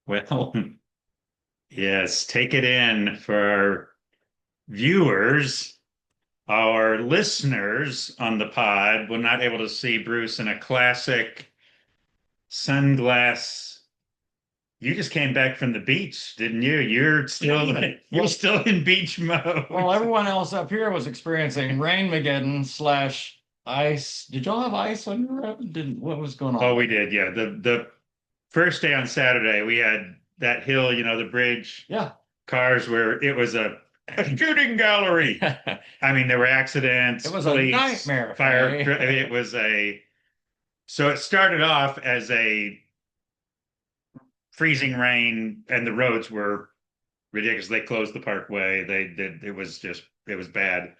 Well, yes, take it in for our viewers. Our listeners on the pod were not able to see Bruce in a classic sunglass. You just came back from the beach, didn't you? You're Well, still in beach well, mode. everyone else up here was experiencing rainmageddon slash ice. Did y'all have ice on your road? Didn't what was going Oh, on? we did, yeah. The first day on Saturday, we had that hill, the bridge Yeah. cars where it was a shooting gallery. It I mean, there were accidents, was a police, nightmare, fire. Faye. It was so it started off as a freezing rain and the roads were ridiculous. They closed the parkway. They did, it was bad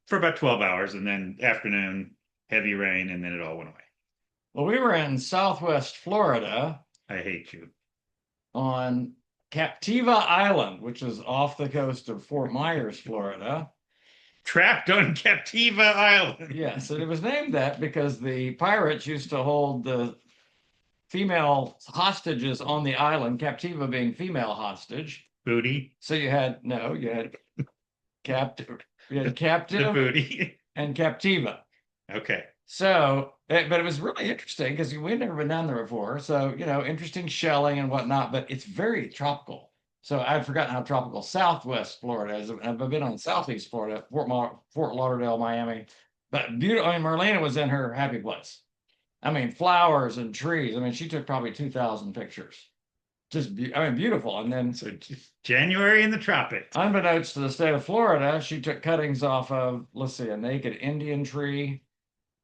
for about 12 hours and then afternoon, heavy rain, and then it all went away. Well, we were in Southwest Florida I hate you. on Captiva Island, which is off the coast of Fort Myers, Florida. Trapped on Captiva Island. Yes, and it was named that because the pirates used to hold the female hostages on the island, Captiva being female hostage. Booty. So you had captive, you had The captive booty. and Captiva. Okay. So, but it was really interesting because we'd never been down there before. So, interesting shelling and whatnot, but it's very tropical. So I'd forgotten how tropical Southwest Florida is. I've been on Southeast Florida, Fort Lauderdale, Miami, but beautiful. I mean, Marlena was in her happy place. I mean, flowers and trees. I mean, she took probably 2,000 pictures. I mean, beautiful. And then, So January in the tropics. unbeknownst to the state of Florida, she took cuttings off of, let's see, a naked Indian tree,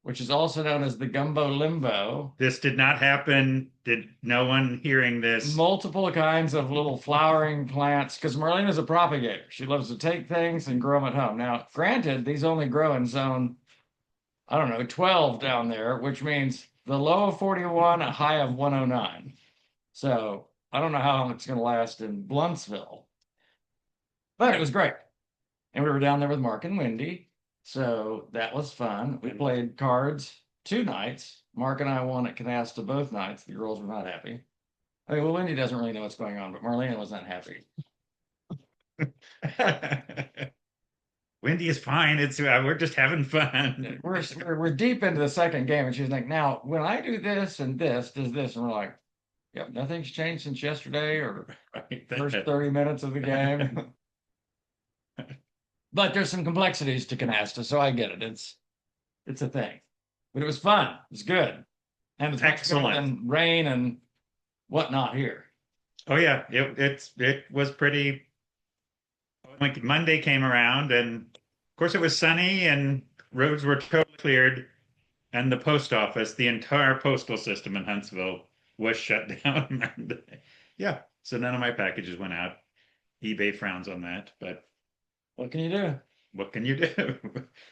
which is also known as the gumbo limbo. This did not happen. Did no one hearing this? Multiple kinds of little flowering plants, because Marlena's a propagator. She loves to take things and grow them at home. Now, granted, these only grow in zone, I don't know, 12 down there, which means the low of 41, a high of 109. So I don't know how long it's going to last in Bluntsville, but it was great. And we were down there with Mark and Wendy. So that was fun. We played cards 2 nights. Mark and I won at Canasta both nights. The girls were not happy. I mean, well, Wendy doesn't really know what's going on, but Marlena was unhappy. Wendy is fine. It's we're just having fun. We're deep into the second game, and she's like, "Now, when I do this and this, does this?" And we're like, "Yep, nothing's changed since yesterday or first 30 minutes of the game." But there's some complexities to Canasta, so I get it. It's a thing, but it was fun. It was good, and it's much better Excellent. than rain and whatnot here. Oh yeah, it was pretty. Like Monday came around, and of course it was sunny, and roads were totally cleared, and the post office, the entire postal system in Huntsville was shut down Monday. Yeah, so none of my packages went out. eBay frowns on that, but What can you do? what can you do?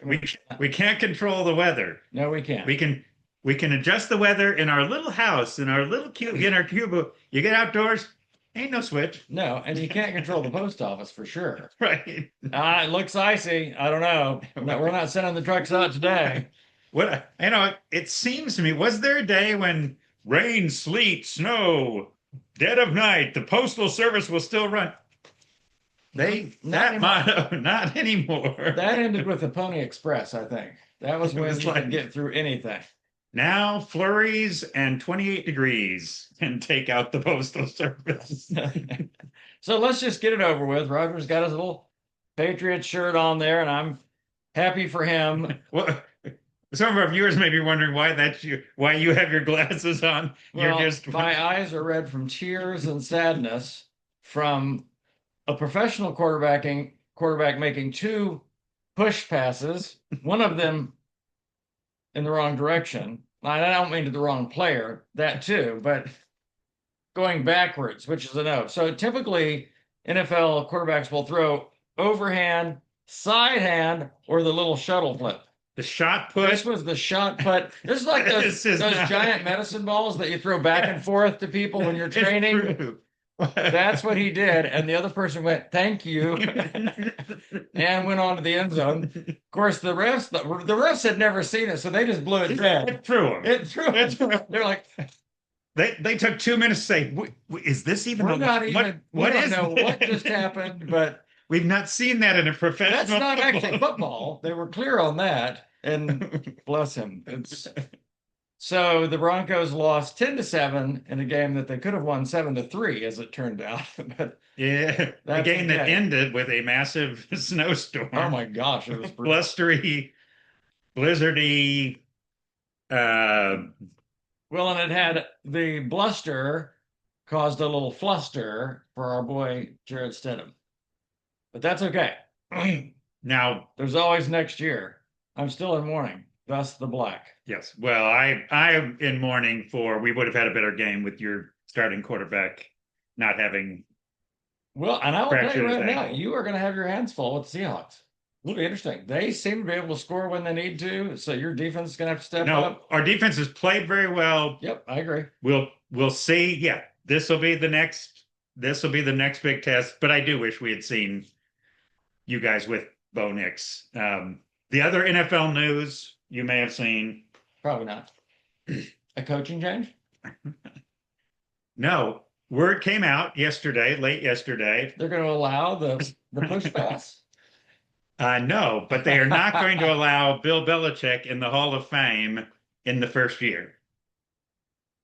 We we can't control the weather. No, we can't. We can adjust the weather in our little house, in our little cube, in our cubicle. You get outdoors, ain't no switch, No, and you can't control the post office for sure. right? It looks icy. I don't know. No, we're not sending the trucks out today. What it seems to me, was there a day when rain, sleet, snow, dead of night, the postal service will still run? Not That anymore. motto, not anymore. That ended with the Pony Express, I think. That was It when was you could like get through anything. now flurries and 28 degrees can take out the postal service. So let's just get it over with. Roger's got his little Patriot shirt on there, and I'm happy for him. Well, some of our viewers may be wondering why you have your glasses on. You're Well, just my eyes are red from tears and sadness from a professional quarterback making two push passes, one of them in the wrong direction. I don't mean to the wrong player, that too, but going backwards, which is a no. So typically, NFL quarterbacks will throw overhand, side hand, or the little shuttle flip. the shot This put. was the shot put. This is like This is those not. giant medicine balls that you throw back and forth to people when you're It's training. true. That's what he did. And the other person went, "Thank you," and went on to the end zone. Of course, the refs had never seen it, so they just blew it dead. It threw him. It threw it. They're like, they took 2 minutes to say, "Is this even We're not what even, we don't is know what this?" just happened, but We've not seen that in a that's professional not actually football. football. They were clear on that. And bless him. It's so the Broncos lost 10-7 in a game that they could have won 7-3, as it turned out. But Yeah, a that's game that okay. ended with a massive Oh snowstorm, my gosh, it was brutal. blustery, blizzardy. Uh, Well, and it had the bluster caused a little fluster for our boy Jared Stidham. But that's okay. Now, There's always next year. I'm still in mourning. Thus the black. yes, well, I am in mourning for we would have had a better game with your starting quarterback not having Well, and I will tell you fractured his right now, ankle. you are going to have your hands full with the Seahawks. It'll be interesting. They seem to be able to score when they need to, so your defense is going to have to step No, up. our defense has played very well. Yep, I agree. We'll see. Yeah, this will be the next big test. But I do wish we had seen you guys with Bo Nix. The other NFL news you may have seen. Probably not. A coaching change? No, word came out yesterday, late yesterday. They're going to allow the push pass? No, but they are not going to allow Bill Belichick in the Hall of Fame in the first year.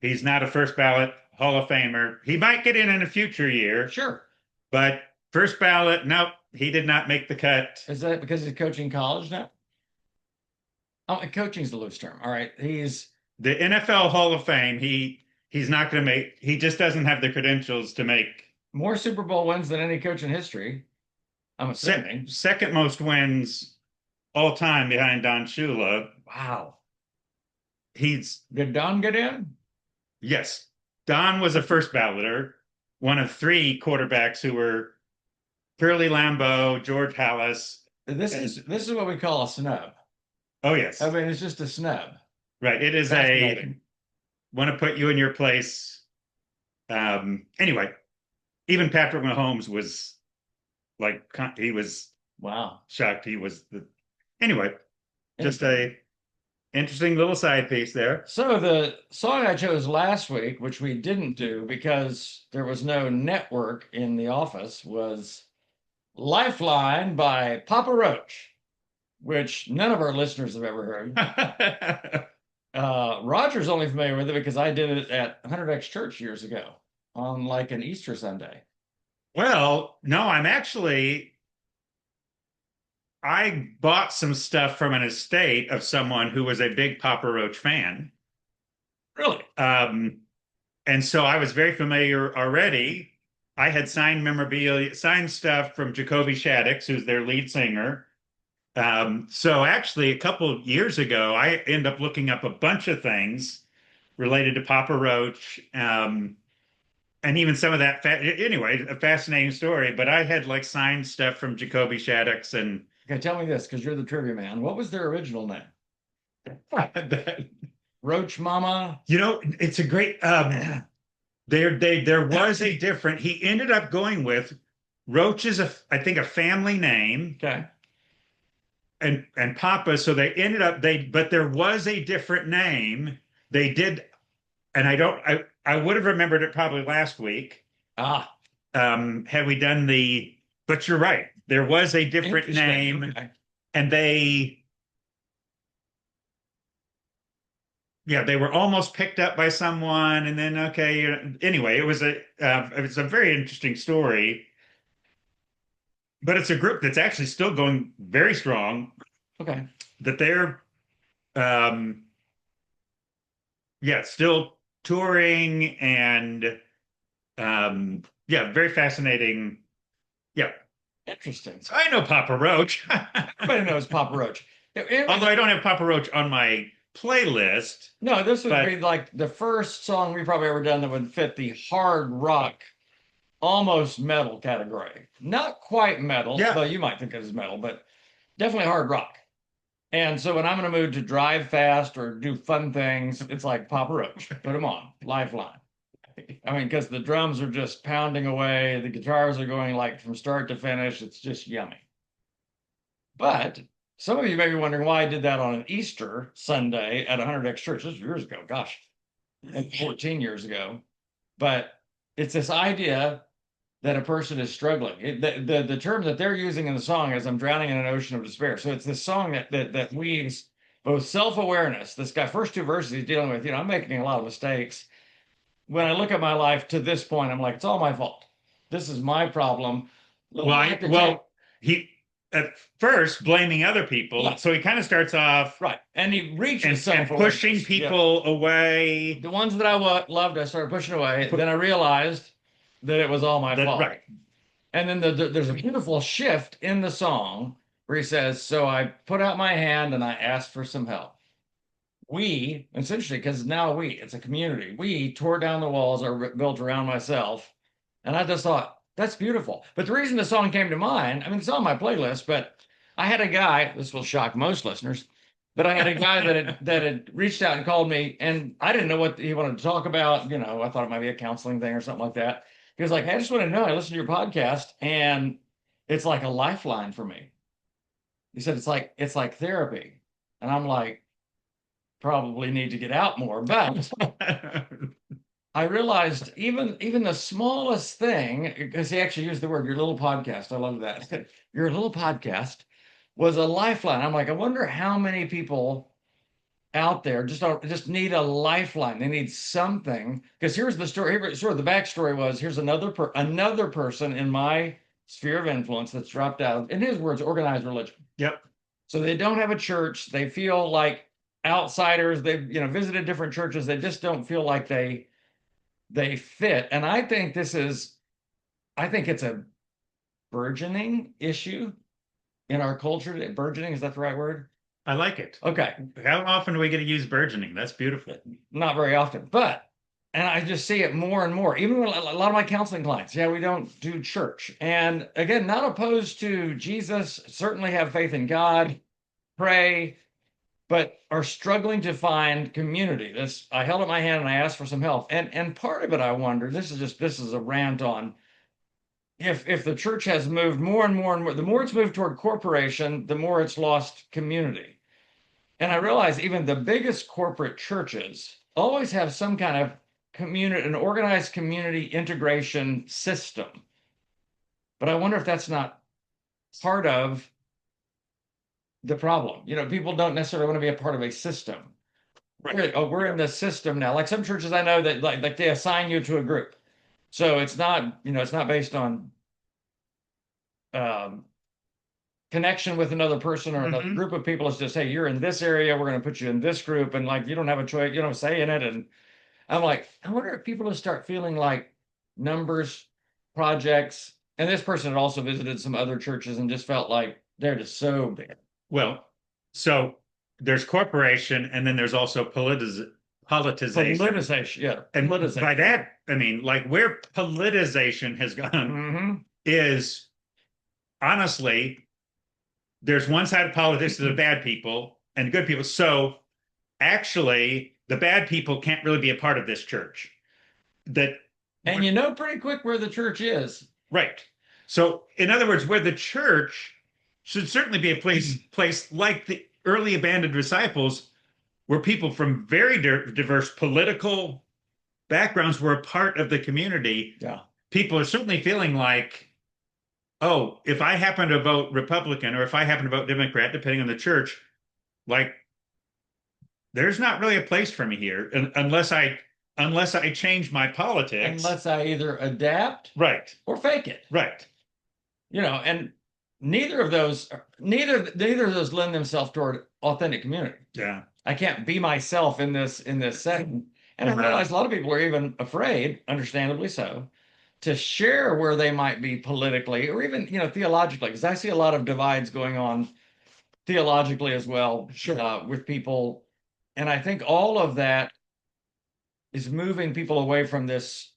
He's not a first ballot Hall of Famer. He might get in a future year, Sure. but first ballot, nope, he did not make the cut. Is that because he's coaching college now? Oh, coaching's the loose term. All right. He's The NFL Hall of Fame, he's not going to make. He just doesn't have the credentials to make more Super Bowl wins than any coach in history, I'm assuming. second most wins all time behind Don Shula. Wow. He's Did Don get in? Yes, Don was a first balloter, one of three quarterbacks who were Curly Lambeau, George Halas. This is what we call a snub. Oh yes, I mean, it's just a snub. right. It is Fascinating. want to put you in your place. Anyway, even Patrick Mahomes was like he was Wow. shocked. He was the anyway. Just a interesting little side piece there. So the song I chose last week, which we didn't do because there was no network in the office, was Lifeline by Papa Roach, which none of our listeners have ever heard. Roger's only familiar with it because I did it at 100X Church years ago on like an Easter Sunday. Well, no, I bought some stuff from an estate of someone who was a big Papa Roach fan. Really? And so I was very familiar already. I had signed memorabilia, signed stuff from Jacoby Shaddix, who's their lead singer. So actually, a couple of years ago, I ended up looking up a bunch of things related to Papa Roach, and even some of that. Anyway, a fascinating story. But I had like signed stuff from Jacoby Shaddix and Okay, tell me this because you're the trivia man. What was their original name? Roach Mama? It's a great there was a different he ended up going with Roach is I think a family name Okay. and Papa, so they ended up but there was a different name. They did, and I would have remembered it probably last week. Ah, Had we done but you're right. There was a different name, okay. and they were almost picked up by someone, and then anyway, it was a very interesting story, but it's a group that's actually still going very strong. Okay. That they're um, still touring and very fascinating. Yeah, Interesting. so I know Papa Roach, Everybody knows Papa Roach. although I don't have Papa Roach on my playlist. No, this would but be like the first song we've probably ever done that would fit the hard rock, almost metal category. Not quite metal, Yeah. though you might think it is metal, but definitely hard rock. And so when I'm in a mood to drive fast or do fun things, it's like Papa Roach. Put them on. Lifeline. I mean, because the drums are just pounding away, the guitars are going like from start to finish. It's just yummy. But some of you may be wondering why I did that on an Easter Sunday at 100X Church. This was years ago. Gosh. 14 years ago. But it's this idea that a person is struggling. The term that they're using in the song is "I'm drowning in an ocean of despair." So it's this song that weaves both self-awareness. This guy, first two verses, he's dealing with, I'm making a lot of mistakes. When I look at my life to this point, I'm like, it's all my fault. This is my problem. Well, he at first blaming other people, Yeah. so he kind of starts off Right, and he reaches and self-awareness. pushing people away. The ones that I loved, I started pushing away. Then I realized that it was all my fault. Right. And then there's a beautiful shift in the song where he says, "So I put out my hand and I asked for some help." It's interesting because now it's a community. We tore down the walls are built around myself. And I just thought, that's beautiful. But the reason the song came to mind, I mean, it's on my playlist, but I had a guy, this will shock most listeners, but I had a guy that had reached out and called me, and I didn't know what he wanted to talk about. I thought it might be a counseling thing or something like that. He was like, "Hey, I just want to know, I listened to your podcast, and it's like a lifeline for me." He said, it's like therapy. And I'm like, probably need to get out more. But I realized even the smallest thing, because he actually used the word "your little podcast." I love that. Your little podcast was a lifeline. I'm like, I wonder how many people out there just need a lifeline. They need something. Because here's the story. Sort of the backstory was, here's another person in my sphere of influence that's dropped out. In his words, organized religion. Yep. So they don't have a church. They feel like outsiders. They've visited different churches. They just don't feel like they fit. And I think it's a burgeoning issue in our culture. Burgeoning, is that the right word? I like it. Okay. How often do we get to use burgeoning? That's beautiful. Not very often, and I just see it more and more. Even with a lot of my counseling clients, we don't do church. And again, not opposed to Jesus, certainly have faith in God, pray, but are struggling to find community. I held up my hand and I asked for some help. And part of it, I wonder, this is a rant on, if the church has moved more and more and more, the more it's moved toward corporation, the more it's lost community. And I realize even the biggest corporate churches always have some kind of community, an organized community integration system. But I wonder if that's not part of the problem. People don't necessarily want to be a part of a system. Right. We're in the system now. Like some churches I know that like they assign you to a group. So it's not based on connection with another person or another group of people. It's just, hey, you're in this area, we're going to put you in this group, and like you don't have a choice, say in it. And I'm like, I wonder if people will start feeling like numbers, projects. And this person had also visited some other churches and just felt like they're just so big. Well, so there's corporation, and then there's also politicization. Politicization, And politicization. by that, I mean, like where politicization has gone is honestly, there's one side of politics that are bad people and good people. So actually, the bad people can't really be a part of this church. And pretty quick where the church is. Right. So, in other words, where the church should certainly be a place like the early abandoned disciples, where people from very diverse political backgrounds were a part of the community. Yeah. People are certainly feeling like, oh, if I happen to vote Republican or if I happen to vote Democrat, depending on the church, like there's not really a place for me here unless I change my politics. Unless I either adapt, right, or fake it, right. And neither of those lend themselves toward authentic community. Yeah, I can't be myself in this setting, and I realize a lot of people are even afraid, understandably so, to share where they might be politically or even theologically, because I see a lot of divides going on theologically as well. Sure. With people, and I think all of that is moving people away from just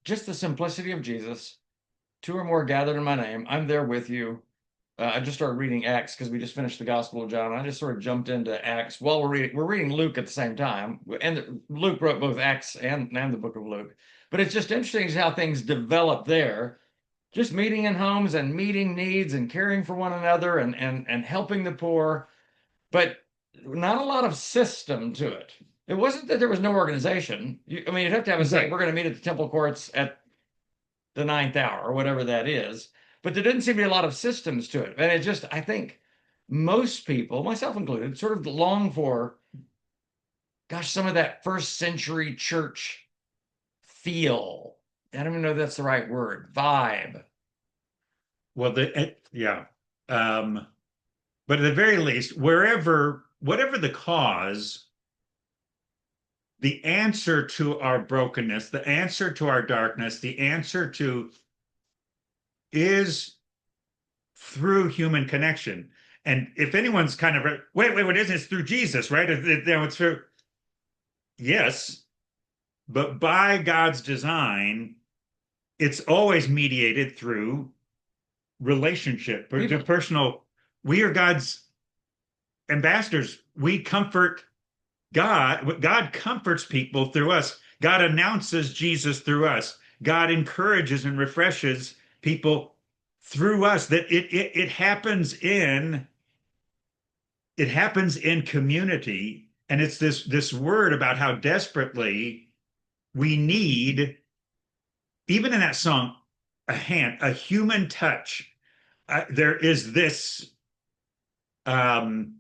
the simplicity of Jesus. Two or more gathered in my name, I'm there with you. I just started reading Acts because we just finished the Gospel of John. I just sort of jumped into Acts. Well, we're reading Luke at the same time, and Luke wrote both Acts and the book of Luke. But it's just interesting how things develop there. Just meeting in homes and meeting needs and caring for one another and helping the poor, but not a lot of system to it. It wasn't that there was no organization. I mean, you'd have to have a saying, Right. we're going to meet at the temple courts at the ninth hour or whatever that is. But there didn't seem to be a lot of systems to it. And it just, I think most people, myself included, sort of long for, gosh, some of that first century church feel. I don't even know if that's the right word, vibe. Well, yeah. Um, but at the very least, whatever the cause, the answer to our brokenness, the answer to our darkness, the answer to is through human connection. And if anyone's kind of wait, what is it? It's through Jesus, right? It's through yes, but by God's design, it's always mediated through relationship, People. personal. We are God's ambassadors. We comfort God. God comforts people through us. God announces Jesus through us. God encourages and refreshes people through us. That it happens in community, and it's this word about how desperately we need, even in that song, a human touch. There is this, um,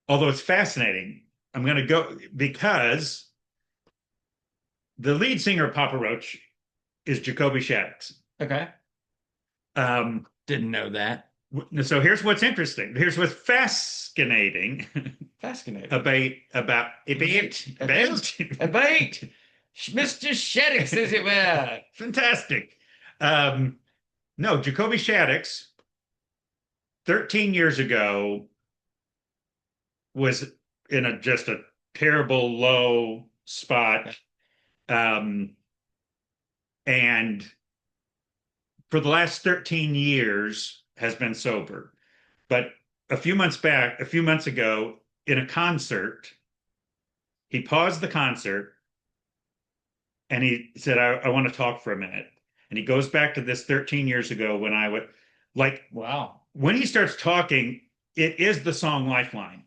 although it's fascinating. I'm going to go because the lead singer of Papa Roach is Jacoby Shaddix. Okay. Um, Didn't know that. so here's what's interesting. Here's what's fascinating Fascinating. about A bait. Mr. Shaddix, as it were. fantastic. Um, no, Jacoby Shaddix, 13 years ago, was in just a terrible low spot. Um, and for the last 13 years has been sober. But a few months ago, in a concert, he paused the concert and he said, I want to talk for a minute. And he goes back to this 13 years ago when I would like, Wow. when he starts talking, it is the song Lifeline.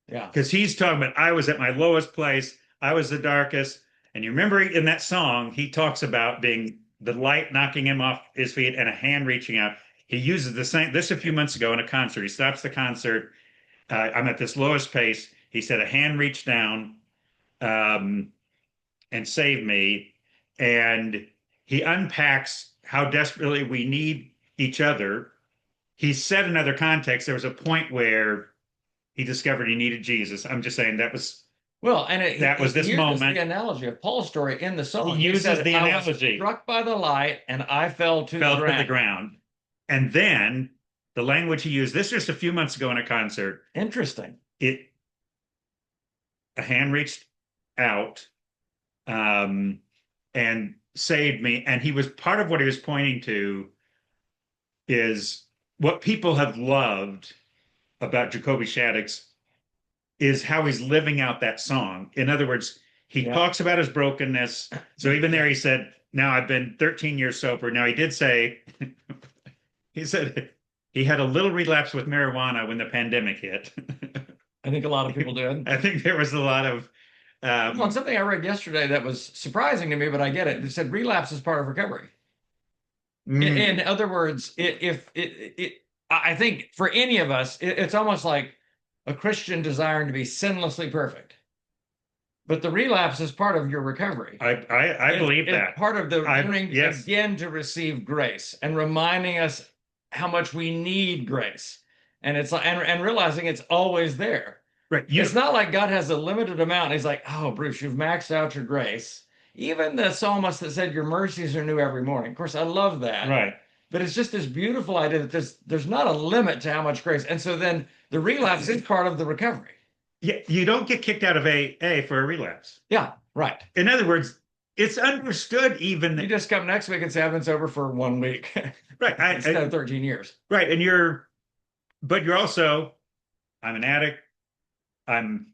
Yeah. Because he's talking about, I was at my lowest place, I was the darkest. And you remember in that song, he talks about being the light knocking him off his feet and a hand reaching out. He uses the same, this a few months ago in a concert. He stops the concert. I'm at this lowest pace. He said, a hand reached down um, and saved me. And he unpacks how desperately we need each other. He said in other contexts, there was a point where he discovered he needed Jesus. I'm just saying Well, and that was he this uses moment. the analogy of Paul's story in the song. He uses said, the I was analogy. struck by the light and I fell to Fell the to ground. the ground. And then the language he used, this just a few months ago in a concert, Interesting. a hand reached out um, and saved me. And he was part of what he was pointing to is what people have loved about Jacoby Shaddix is how he's living out that song. In other words, he Yeah. talks about his brokenness. So even there, he said, now I've been 13 years sober. Now he did say, he said he had a little relapse with marijuana when the pandemic hit. I think a lot of people did. I think there was a lot of, Well, something I read yesterday that was surprising to me, but I get it. It said relapse is part of recovery. In other words, I think for any of us, it's almost like a Christian desiring to be sinlessly perfect. But the relapse is part of your recovery. I believe It's that. part of the learning Yes. again to receive grace and reminding us how much we need grace. And it's like, and realizing it's always there. Right. It's not like God has a limited amount. He's like, oh, Bruce, you've maxed out your grace. Even the psalmist that said, your mercies are new every morning. Of course, I love that. Right. But it's just this beautiful idea that there's not a limit to how much grace. And so then the relapse is part of the recovery. Yeah, you don't get kicked out of AA for a relapse. Yeah, right. In other words, it's understood even You just come next week and say, I've been sober for 1 week. right. Instead of 13 years. Right. But you're also, I'm an addict. I'm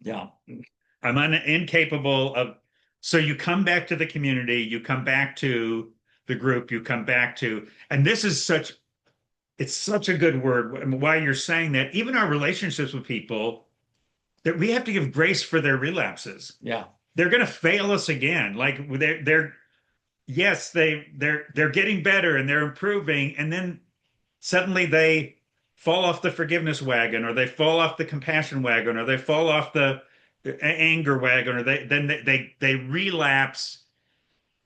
incapable of, so you come back to the community, you come back to the group, you come back to, and this is it's such a good word. Why you're saying that, even our relationships with people, that we have to give grace for their relapses. Yeah. They're going to fail us again. Like they're yes, they're getting better and they're improving, and then suddenly they fall off the forgiveness wagon, or they fall off the compassion wagon, or they fall off the anger wagon, or they relapse.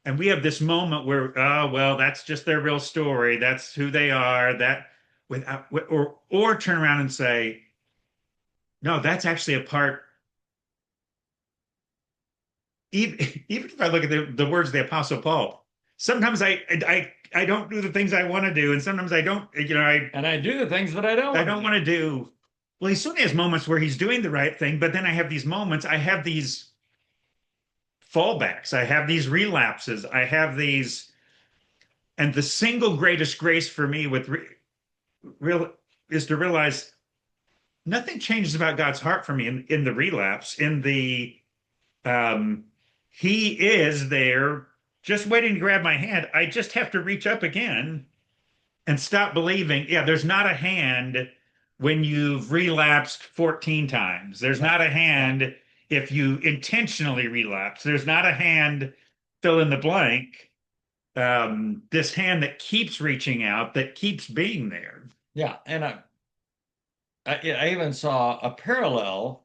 And we have this moment where, oh well, that's just their real story. That's who they are. That without or turn around and say, no, that's actually a part. Even if I look at the words of the Apostle Paul, sometimes I don't do the things I want to do, and sometimes I don't. And I do the things that I don't I want don't to want do. to do. Well, he certainly has moments where he's doing the right thing, but then I have these moments. I have these fallbacks. I have these relapses. I have these, and the single greatest grace for me with real is to realize nothing changes about God's heart for me in the relapse, in the um, he is there just waiting to grab my hand. I just have to reach up again and stop believing. Yeah, there's not a hand when you've relapsed 14 times. There's Yeah. not a Yeah. hand if you intentionally relapse. There's not a hand, fill in the blank. This hand that keeps reaching out, that keeps being there. Yeah. And I even saw a parallel,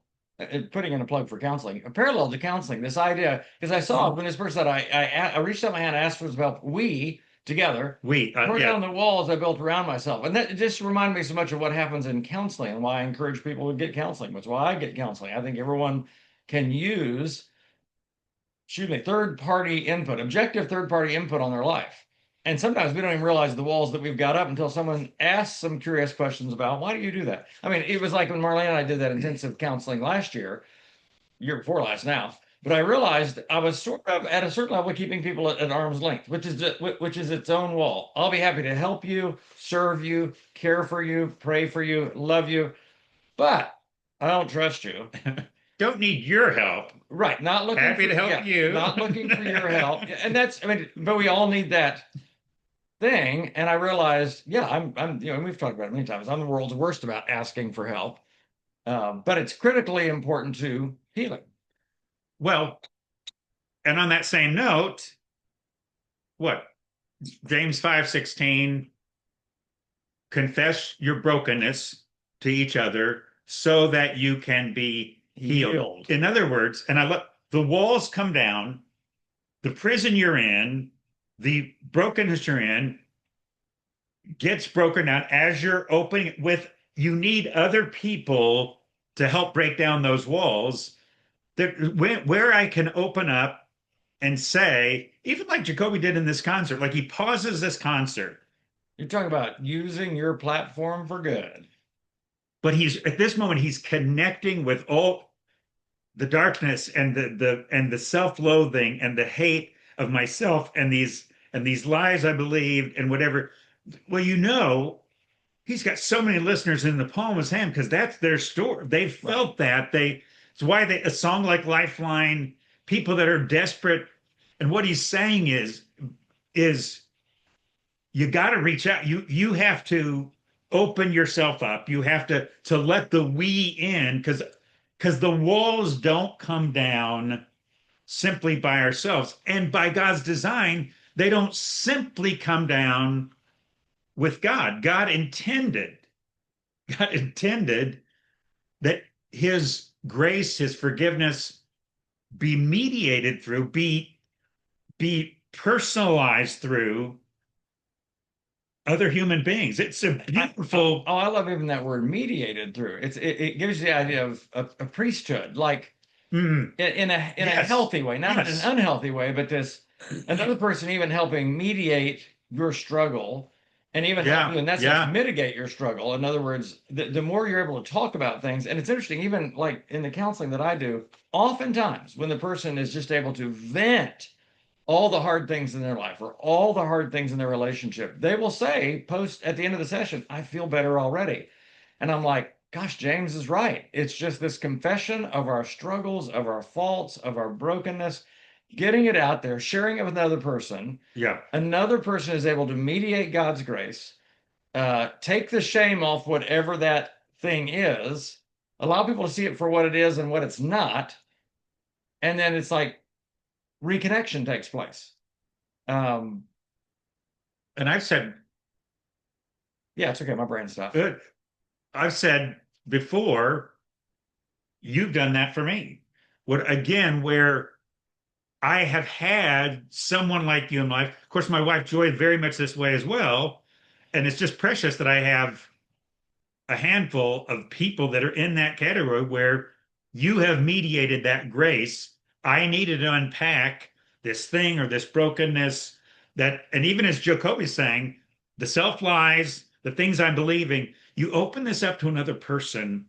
putting in a plug for counseling, a parallel to counseling. This idea, because I saw when this person said, I reached out my hand, asked for his help. We together tore Yeah, down the walls I built around myself. And that just reminded me so much of what happens in counseling and why I encourage people to get counseling. That's why I get counseling. I think everyone can use, excuse me, third party input, objective third party input on their life. And sometimes we don't even realize the walls that we've got up until someone asks some curious questions about why do you do that? I mean, it was like when Marlene and I did that intensive counseling last year before last now. But I realized I was sort of at a certain level keeping people at arm's length, which is its own wall. I'll be happy to help you, serve you, care for you, pray for you, love you, but I don't trust you. don't need your help. Right, not looking Happy for, to help yeah, you. not looking for your help. And that's, I mean, but we all need that thing. And I realized, yeah, and we've talked about it many times. I'm the world's worst about asking for help. But it's critically important to healing. Well, and on that same note, what? James 5:16, confess your brokenness to each other so that you can be healed. Healed. In other words, and I look, the walls come down, the prison you're in, the brokenness you're in gets broken down as you're opening with, you need other people to help break down those walls. Where I can open up and say, even like Jacoby did in this concert, like he pauses this concert, You're talking about using your platform for good. but he's at this moment he's connecting with all the darkness and the self-loathing and the hate of myself and these lies I believed and whatever. Well, he's got so many listeners in the palm of his hand because that's their story. They've felt that. It's why a song like Lifeline, people that are desperate, and what he's saying is you got to reach out. You have to open yourself up. You have to let the we in because the walls don't come down simply by ourselves. And by God's design, they don't simply come down with God. God intended that his grace, his forgiveness be mediated through, be personalized through other human beings. It's a beautiful. Oh, I love even that word mediated through. It gives you the idea of a priesthood, like in a Yes, healthy way, not in an yes, unhealthy way, but this another person even helping mediate your struggle and even help yeah, you in that sense yeah, mitigate your struggle. In other words, the more you're able to talk about things, and it's interesting, even like in the counseling that I do, oftentimes when the person is just able to vent all the hard things in their life or all the hard things in their relationship, they will say post at the end of the session, I feel better already. And I'm like, gosh, James is right. It's just this confession of our struggles, of our faults, of our brokenness, getting it out there, sharing it with another person. yeah. Another person is able to mediate God's grace, take the shame off whatever that thing is, allow people to see it for what it is and what it's not, and then it's like reconnection takes place. Um, And I've said, yeah, it's okay. My brain stuff. good. I've said before, you've done that for me. What again, where I have had someone like you in life. Of course, my wife Joy very much this way as well. And it's just precious that I have a handful of people that are in that category where you have mediated that grace. I needed to unpack this thing or this brokenness that, and even as Jacoby's saying, the self lies, the things I'm believing, you open this up to another person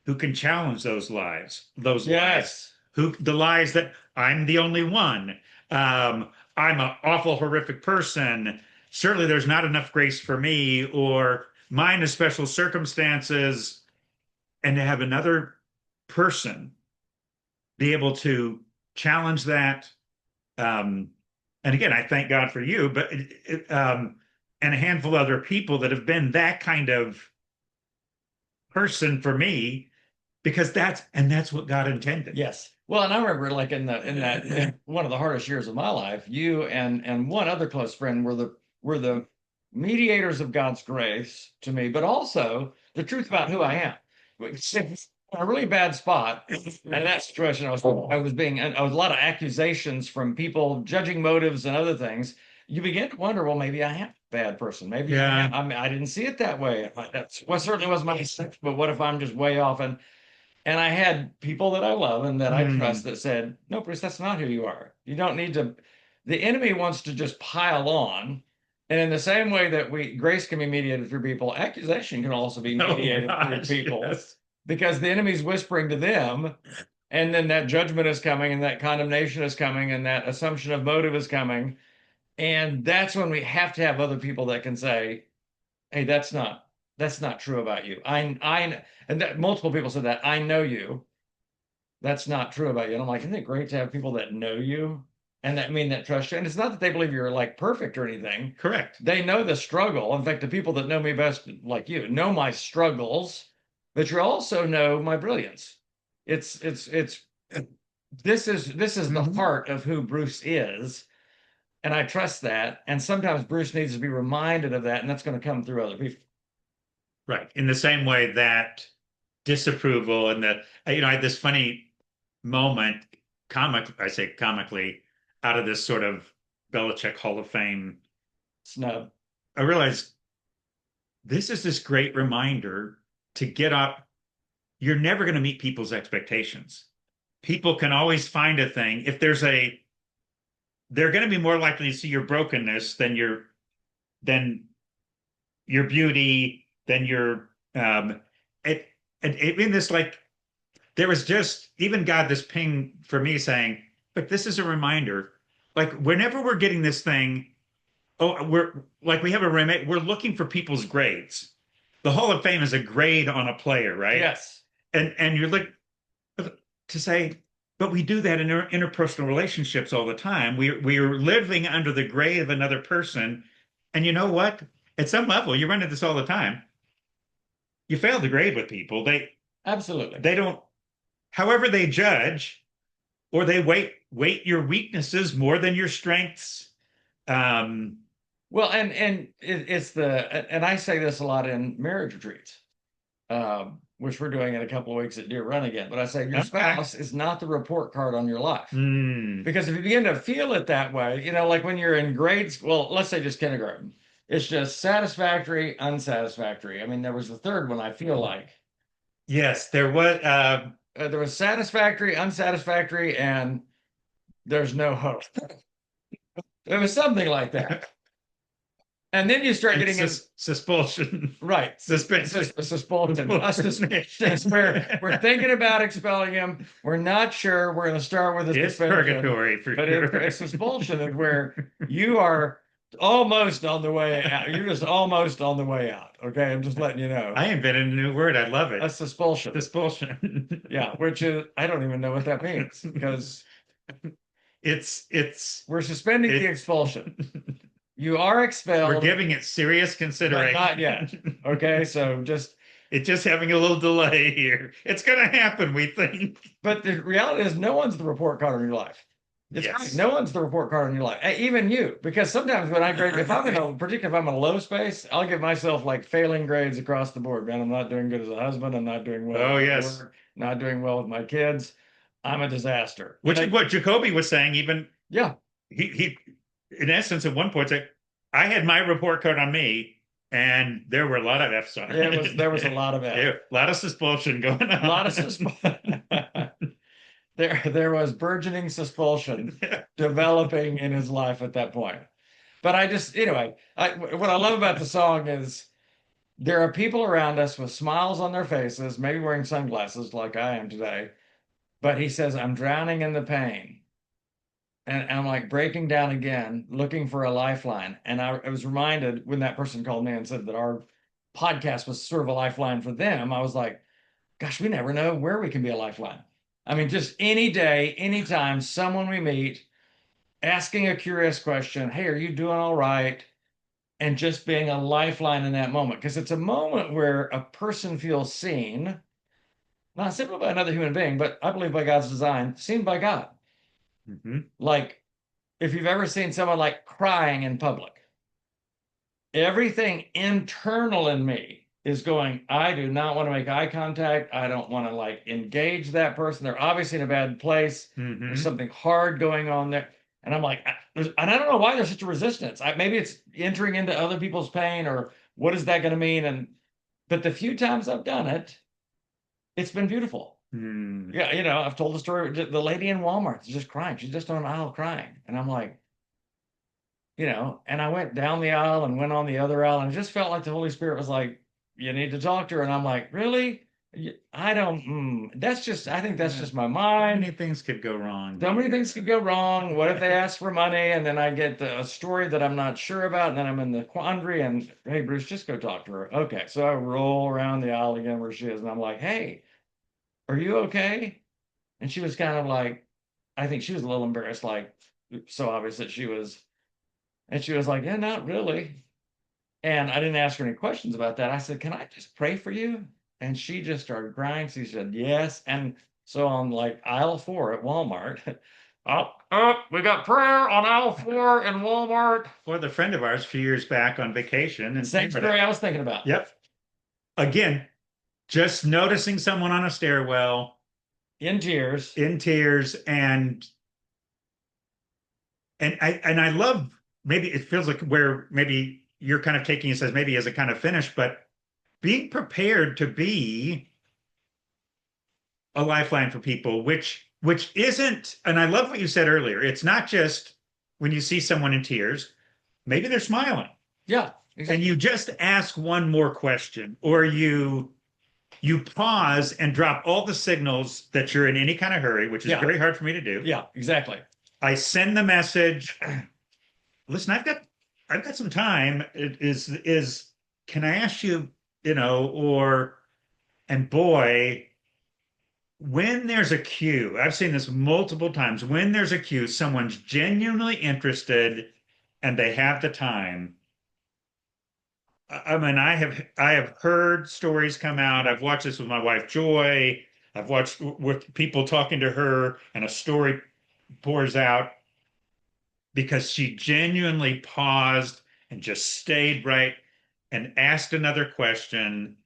who can challenge those lies, Yes. who the lies that I'm the only one. I'm an awful, horrific person. Certainly, there's not enough grace for me, or mine is special circumstances, and to have another person be able to challenge that. Um, and again, I thank God for you, but and a handful of other people that have been that kind of person for me because that's what God intended. Yes. Well, and I remember like in one of the hardest years of my life, you and one other close friend were the mediators of God's grace to me, but also the truth about who I am. In a really bad spot, and in that situation, I was a lot of accusations from people, judging motives and other things. You begin to wonder, well, maybe I am a bad person. Maybe Yeah. I mean, I didn't see it that way. That's well, certainly was my mistake, but what if I'm just way off? And I had people that I love and that I trust Hmm. that said, no, Bruce, that's not who you are. You don't need to. The enemy wants to just pile on. And in the same way that grace can be mediated through people, accusation can also be Oh mediated through gosh, people yes. because the enemy's whispering to them. And then that judgment is coming and that condemnation is coming and that assumption of motive is coming. And that's when we have to have other people that can say, hey, that's not true about you. And that multiple people said that I know you. That's not true about you. And I'm like, isn't it great to have people that know you and that trust you? And it's not that they believe you're like perfect or anything. Correct. They know the struggle. In fact, the people that know me best, like you, know my struggles, but you also know my brilliance. It's this is the Mhm. heart of who Bruce is. And I trust that. And sometimes Bruce needs to be reminded of that, and that's going to come through other people. Right. In the same way that disapproval and that, I had this funny moment, I say comically, out of this sort of Belichick Hall of Fame. Snub. I realized this is this great reminder to get up. You're never going to meet people's expectations. People can always find a thing. They're going to be more likely to see your brokenness than your beauty, than your it, in this like there was just even God this ping for me saying, but this is a reminder. Like whenever we're getting this thing, oh, we're like we have a remake, we're looking for people's grades. The Hall of Fame is a grade on a player, right? Yes. And you're like to say, but we do that in our interpersonal relationships all the time. We are living under the grade of another person, and you know what? At some level, you run into this all the time. You fail the grade with people. Absolutely. They don't, however they judge, or they weight your weaknesses more than your strengths. Um, Well, and and I say this a lot in marriage retreats, which we're doing in a couple of weeks at Deer Run again. But I say your okay. spouse is not the report card on your life. Hmm. Because if you begin to feel it that way, like when you're in grade school, well, let's say just kindergarten, it's just satisfactory, unsatisfactory. I mean, there was the third one, I feel like. Yes, there was. There was satisfactory, unsatisfactory, and there's no hope. It was something like that. And then you start And getting in, suspulsion, right, suspension, expulsion. We're thinking about expelling him. We're not sure. We're going to start with a it's suspension, purgatory for but sure. it's expulsion is where you are almost on the way out. You're just almost on the way out. Okay, I'm just letting you know. I invented a new word. I love it. That's expulsion. Suspulsion. Yeah, which is I don't even know what that means because it's we're suspending the expulsion. You are we're expelled, giving it serious but consideration. not yet. Okay, so just It's just having a little delay here. It's going to happen, we think. But the reality is, no one's the report card in your life. It's great. Yes. No one's the report card in your life, even you. Because sometimes when I grade, if I'm in a, particularly if I'm in a low space, I'll give myself like failing grades across the board. Man, I'm not doing good as a husband. I'm not doing well Oh, at yes. work. Not doing well with my kids. I'm a disaster. Which is what Jacoby was saying. Even Yeah, he in essence, at one point said, "I had my report card on me, and there were a lot of F's on it. there was a lot of F. A lot of suspicion going on. A lot of there was burgeoning suspicion developing in his life at that point. But I just anyway, what I love about the song is there are people around us with smiles on their faces, maybe wearing sunglasses like I am today. But he says, I'm drowning in the pain. And I'm like breaking down again, looking for a lifeline. And I was reminded when that person called me and said that our podcast was sort of a lifeline for them. I was like, gosh, we never know where we can be a lifeline. I mean, just any day, anytime, someone we meet asking a curious question, hey, are you doing all right? And just being a lifeline in that moment. Because it's a moment where a person feels seen, not simply by another human being, but I believe by God's design, seen by God. Mm-hmm. Like if you've ever seen someone like crying in public, everything internal in me is going, I do not want to make eye contact. I don't want to like engage that person. They're obviously in a bad place. Mm-hmm. There's something hard going on there. And I'm like, and I don't know why there's such a resistance. Maybe it's entering into other people's pain, or what is that going to mean? But the few times I've done it, it's been beautiful. Mm. Yeah, I've told the story. The lady in Walmart is just crying. She's just on an aisle crying. And I'm like, and I went down the aisle and went on the other aisle, and it just felt like the Holy Spirit was like, you need to talk to her. And I'm like, really? I don't, I think that's just my So mind. many things could go wrong. So many things could go wrong. What if they ask for money and then I get a story that I'm not sure about, and then I'm in the quandary, and hey, Bruce, just go talk to her. Okay. So I roll around the aisle again where she is, and I'm like, hey, are you okay? And she was kind of like, I think she was a little embarrassed, like, so obvious that she was, and she was like, yeah, not really. And I didn't ask her any questions about that. I said, can I just pray for you? And she just started crying. She said, yes. And so on like aisle 4 at Walmart, we got prayer on aisle 4 in Walmart. Or the friend of ours a few years back on vacation. And Same story I was thinking about. Yep. Again, just noticing someone on a stairwell in tears, and I love, maybe it feels like where maybe you're kind of taking it as maybe as a kind of finish, but being prepared to be a lifeline for people, which isn't, and I love what you said earlier. It's not just when you see someone in tears, maybe they're smiling. Yeah. Exactly. And you just ask one more question, or you pause and drop all the signals that you're in any kind of hurry, which is very hard for me to do. Yeah, exactly. I send the message. Listen, I've got some time. It is can I ask you, and boy, when there's a cue, I've seen this multiple times. When there's a cue, someone's genuinely interested and they have the time. I mean, I have heard stories come out. I've watched this with my wife Joy. I've watched with people talking to her, and a story pours out because she genuinely paused and just stayed right and asked another question.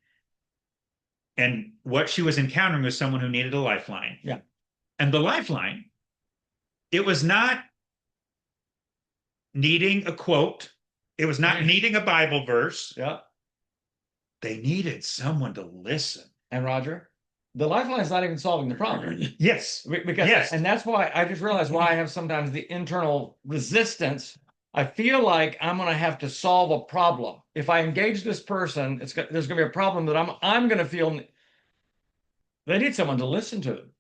And what she was encountering was someone who needed a lifeline. Yeah. And the lifeline, it was not needing a quote. It was not needing a Bible verse. Yeah. They needed someone to listen. And Roger, the lifeline is not even solving the problem. Yes. Because, yes. And that's why I just realized why I have sometimes the internal resistance. I feel like I'm going to have to solve a problem. If I engage this person, there's going to be a problem that I'm going to feel they need someone to listen to them.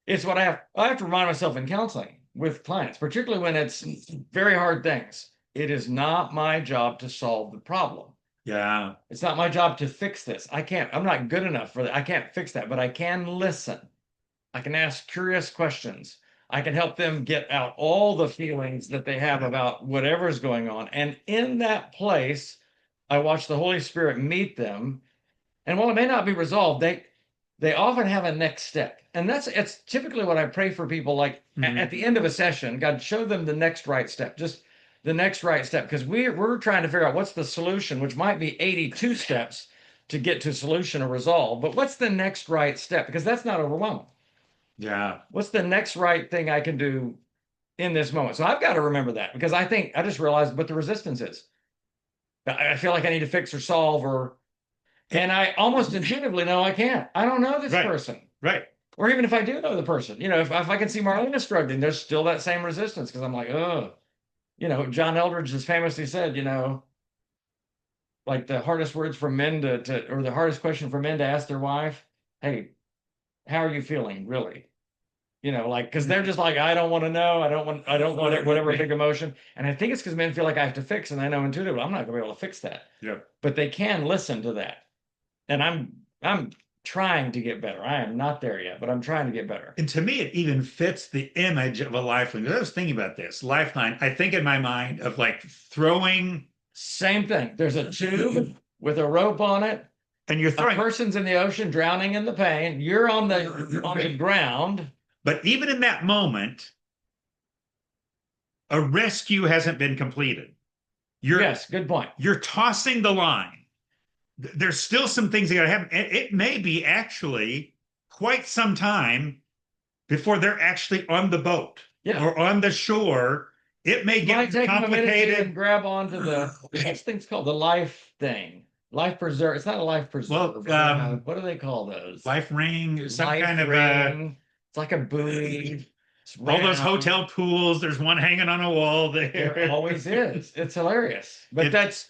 It's what I have to remind myself in counseling with clients, particularly when it's very hard things. It is not my job to solve the problem. Yeah. It's not my job to fix this. I'm not good enough for that. I can't fix that, but I can listen. I can ask curious questions. I can help them get out all the feelings that they have about whatever's going on. And in that place, I watch the Holy Spirit meet them And while it may not be resolved, they often have a next step. And it's typically what I pray for people, like at the end of a session, God, show them the next right step, just the next right step. Because we're trying to figure out what's the solution, which might be 82 steps to get to solution or resolve. But what's the next right step? Because that's not overwhelming. Yeah. What's the next right thing I can do in this moment? So I've got to remember that, because I think I just realized what the resistance is. I feel like I need to fix or solve, and I almost intuitively know I can't. I don't know this Right. person. Right. Or even if I do know the person, if I can see Marlena struggling, there's still that same resistance, because I'm like, oh, John Eldridge has famously said, like the hardest words for men or the hardest question for men to ask their wife, hey, how are you feeling, really? Like, because they're just like, I don't want to know. I don't want it, whatever big emotion. And I think it's because men feel like I have to fix, and I know intuitively I'm not going to be able to fix that. Yeah. But they can listen to that. And I'm trying to get better. I am not there yet, but I'm trying to get better. And to me, it even fits the image of a lifeline. I was thinking about this lifeline. I think in my mind of like throwing, Same thing. There's a tube with a rope on it. and you're A throwing, person's in the ocean drowning in the pain. You're on the ground. but even in that moment, a rescue hasn't been completed. Yes, good point. You're tossing the line. There's still some things that gotta happen. It may be actually quite some time before they're actually on the boat Yeah. or on the shore. It may It might get take them a minute to complicated. grab onto this thing's called the life thing. Life preserve. It's not a life preserve. Well, What do they call those? life ring, some Life kind of ring. It's like a buoy. It's all those round. hotel pools. There's one hanging on a wall there. There always is. It's hilarious. But It- it's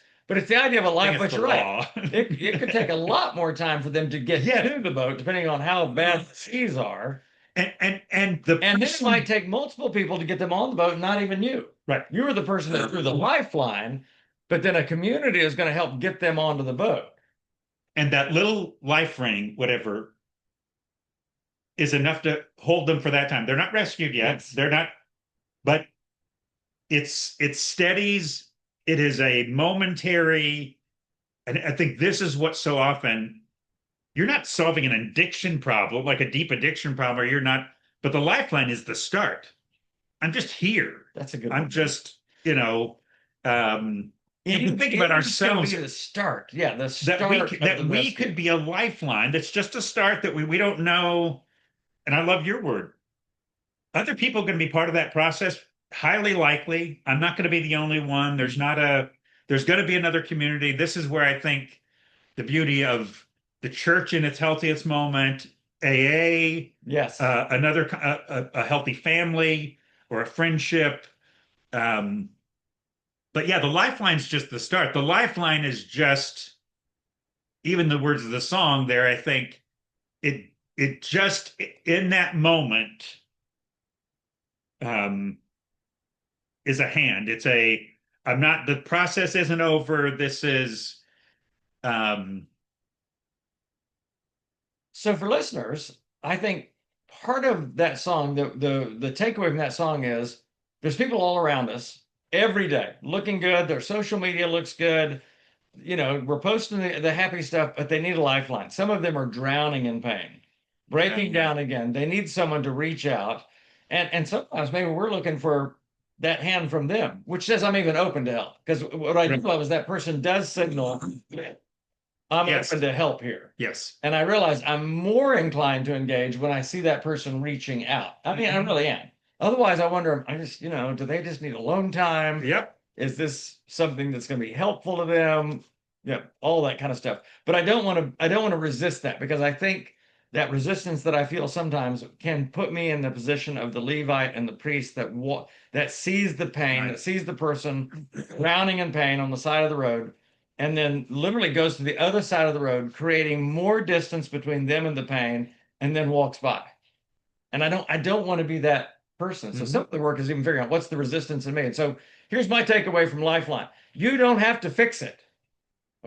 the idea of a life, it's but the you're right. law. It could take a lot more time for them to get Yeah. to the boat, depending on how bad the seas are. And the And then it person, might take multiple people to get them on the boat, not even you. right. You were the person that threw the lifeline, but then a community is going to help get them onto the boat. And that little life ring, whatever, is enough to hold them for that time. They're not rescued yet. Yes. They're not, but it steadies. It is a momentary, and I think this is what so often you're not solving an addiction problem, like a deep addiction problem, or you're not, but the lifeline is the start. I'm just here. That's a good I'm one. just, you can think about ourselves. Be the start. Yeah, the start that we could be a lifeline. That's just a start that we don't know. And I love your word. Other people are going to be part of that process. Highly likely. I'm not going to be the only one. There's going to be another community. This is where I think the beauty of the church in its healthiest moment, AA, Yes. a healthy family or a friendship. But yeah, the lifeline's just the start. The lifeline is just, even the words of the song there, I think it just in that moment is a hand. I'm not, the process isn't over. This is So for listeners, I think part of that song, the takeaway from that song is there's people all around us every day looking good. Their social media looks good. We're posting the happy stuff, but they need a lifeline. Some of them are drowning in pain, breaking down again. They need someone to reach out. And sometimes maybe we're looking for that hand from them, which says I'm even open to help. Because what I do love is that person does signal I'm open to help here. Yes. And I realize I'm more inclined to engage when I see that person reaching out. I mean, I really am. Otherwise, I wonder, do they just need alone time? Yep. Is this something that's going to be helpful to them? Yeah, all that kind of stuff. But I don't want to resist that, because I think that resistance that I feel sometimes can put me in the position of the Levite and the priest that sees the pain, Right. that sees the person drowning in pain on the side of the road, and then literally goes to the other side of the road, creating more distance between them and the pain, and then walks by. And I don't want to be that person. So some of the work is even figuring out what's the resistance in me. And so here's my takeaway from Lifeline. You don't have to fix it,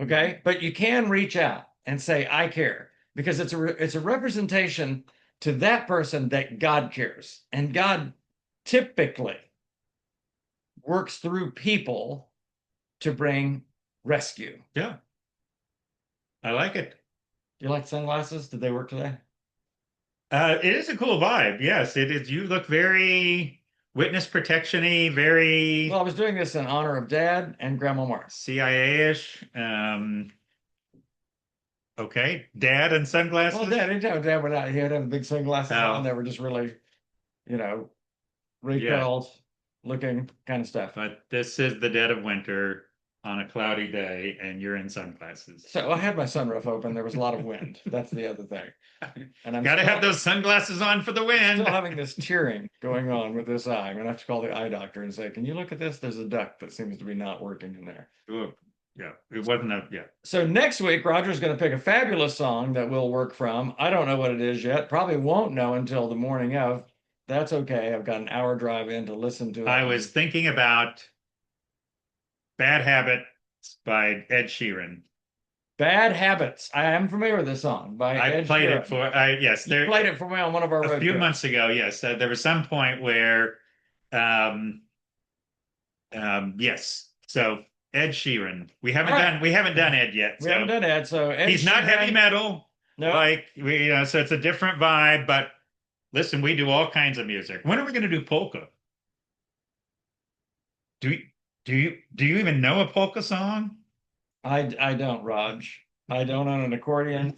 okay? But you can reach out and say, I care, because it's a representation to that person that God cares. And God typically works through people to bring rescue. Yeah. I like it. Do you like sunglasses? Did they work today? It is a cool vibe. Yes, it is. You look very witness protection-y, Well, I very was doing this in honor of Dad and Grandma Mark. CIA-ish. Okay, dad and Well, sunglasses. Dad, anytime Dad went out, he would have the big sunglasses on. Oh, They were just really, you know, yeah. recurled looking kind of stuff. But this is the dead of winter on a cloudy day, and you're in sunglasses. So I had my sunroof open. There was a lot of wind. That's the other thing. And I'm Got to have still those sunglasses on for the wind. having this tearing going on with this eye. I'm gonna have to call the eye doctor and say, "Can you look at this? There's a duct that seems to be not working in there." Ooh, yeah, it wasn't a yeah. So next week, Roger's going to pick a fabulous song that we'll work from. I don't know what it is yet. Probably won't know until the morning of. That's okay. I've got an hour drive in to listen to I it. was thinking about Bad Habits by Ed Sheeran. Bad Habits. I am familiar with this song by I Ed played Sheeran. it for I yes, You there played it for me on one of our a road few trips. months ago. Yes, there was some point where um yes. So Ed Sheeran. All right. We haven't done Ed yet. We haven't So done Ed, so Ed he's not heavy Sheeran. metal. No, Like we so it's a different vibe, but listen, we do all kinds of music. When are we going to do polka? Do you, do you even know a polka song? I don't, Raj. I don't own an accordion.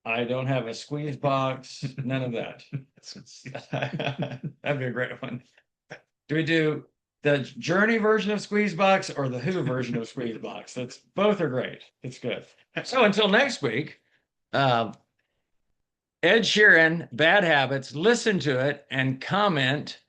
I don't have a squeeze box. None of that. That'd be a great one. Do we do the Journey version of Squeezebox or the Who version of Squeezebox? That's both are great. It's good. So until next week, uh, Ed Sheeran, Bad Habits. Listen to it and comment